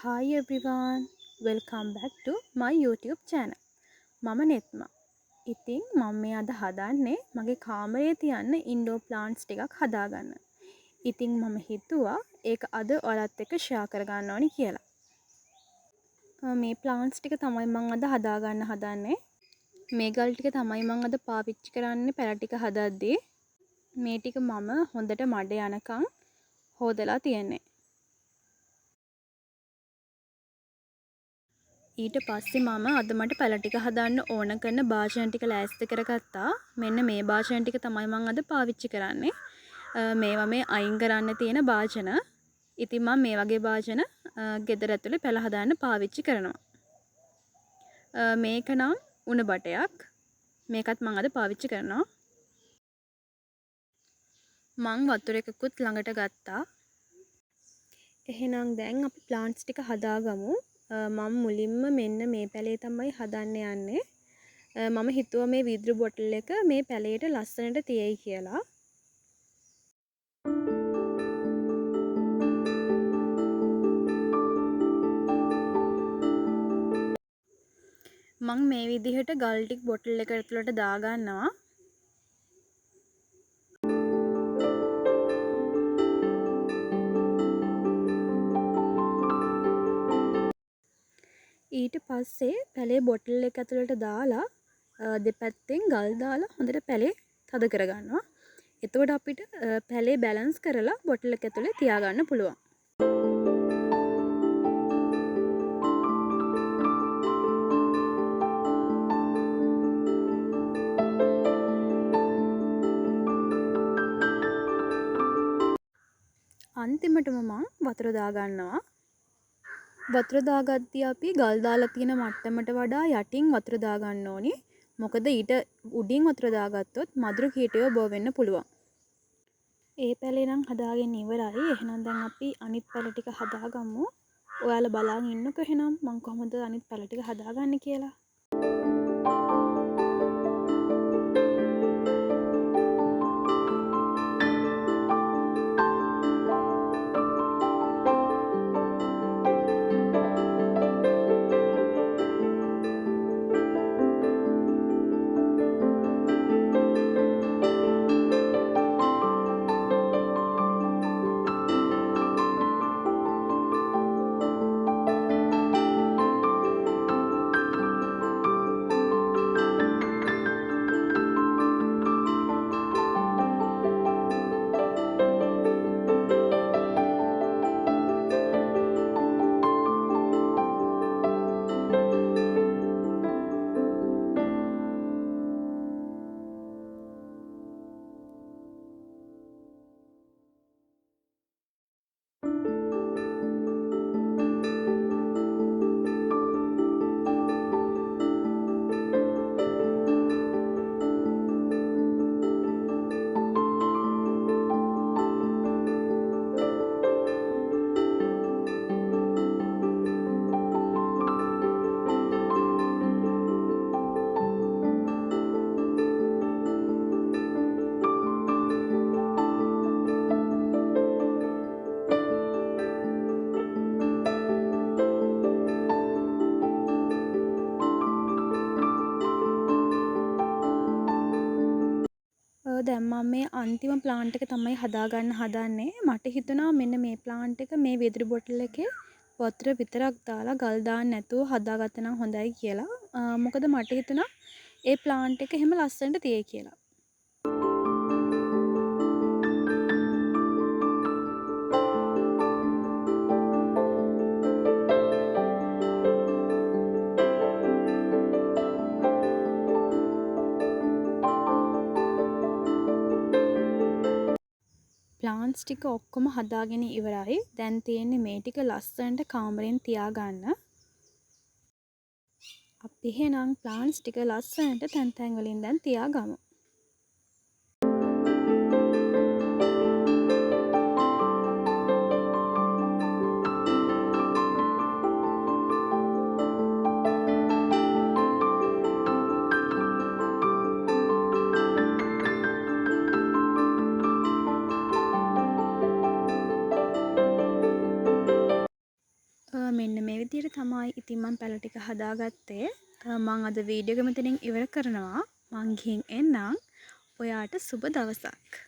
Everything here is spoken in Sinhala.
Hi everyone, welcome back to my YouTube channel. මම නෙත්මා. ඉතින් මම මේ අද හදන්නේ මගේ කාමරයේ තියන්න ඉන්ඩෝර් ප්ලාන්ට්ස් ටිකක් හදාගන්න. ඉතින් මම හිතුවා ඒක අද ඔයාලත් එක්ක ෂෙයා කරගන්න ඕනි කියලා. මේ ප්ලාන්ට්ස් ටික තමයි මම අද හදාගන්න හදන්නේ. මේ ගල් ටික තමයි මම අද පාවිච්චි කරන්නේ පැල ටික හදද්දී. මේ ටික මම හොඳට මඩ යනකම් හොදලා තියන්නේ. ඊට පස්සේ මම අද මට පැල ටික හදන්න ඕන කරන භාජන ටික ලෑස්ති කරගත්තා. මෙන්න මේ භාජන ටික තමයි මම අද පාවිච්චි කරන්නේ. මේවා මේ අයින් කරන්න තියෙන භාජන. ඉතින් මම මේ වගේ භාජන ගෙදර ඇතුලේ පැල හදාන්න පාවිච්චි කරනවා. මේක නම් උණ බටයක්. මේකත් මම අද පාවිච්චි කරනවා. මං වතුර එකකුත් ළඟට ගත්තා. එහෙනම් දැන් අපි ප්ලාන්ට්ස් ටික හදාගමු. මම මුලින්ම මෙන්න මේ පැලේ තමයි හදන්න යන්නේ. මම හිතුවා මේ වීදුරු බොටල් එක මේ පැලේට ලස්සනට තියයි කියලා. මම මේ විදිහට ගල් ටික බොටල් එක ඇතුළට දාගන්නවා. ඊට පස්සේ පැලේ බොටල් එක ඇතුළට දාලා දෙපැත්තෙන් ගල් දාලා හොඳට පැලේ තද කරගන්නවා. එතකොට අපිට පැලේ බැලන්ස් කරලා බොටල් එක ඇතුලේ තියාගන්න පුළුවන්. අන්තිමටම මම වතුර දාගන්නවා. වතුර දාගද්දී අපි ගල් දාලා තියෙන මට්ටමට වඩා යටින් වතුර දාගන්න ඕනි. මොකද ඊට උඩින් වතුර දාගත්තොත් මදුරු කීටයෝ බෝ වෙන්න පුළුවන්. ඒ පැලේ නම් හදාගෙන ඉවරයි. එහෙනම් දැන් අපි අනිත් පැල ටික හදාගමු. ඔයාලා බලන් ඉන්නකෝ එහෙනම් මම කොහොමද අනිත් පැල ටික හදාගන්නේ කියලා. දැන් මම මේ අන්තිම ප්ලාන්ට් එක තමයි හදාගන්න හදන්නේ. මට හිතුණා මෙන්න මේ ප්ලාන්ට් එක මේ වීදුරු බොටල් එකේ වතුර විතරක් දාලා ගල් දාන්න නැතුව හදාගත්තා නම් හොඳයි කියලා. මොකද මට හිතුණා ඒ ප්ලාන්ට් එක එහෙම ලස්සනට තියෙයි කියලා. ප්ලාන්ට්ස් ටික ඔක්කොම හදාගෙන ඉවරයි. දැන් තියෙන්නේ මේ ටික ලස්සනට කාමරෙන් තියාගන්න. අපි එහෙනම් ප්ලාන්ට්ස් ටික ලස්සනට තැන් තැන් වලින් දැන් තියාගමු. මෙන්න තමයි ඉතින් මම පැල ටික හදාගත්තේ. මම අද වීඩියෝ එක මෙතනින් ඉවර කරනවා. මං ගිහින් එන්නම්. ඔයාට සුබ දවසක්.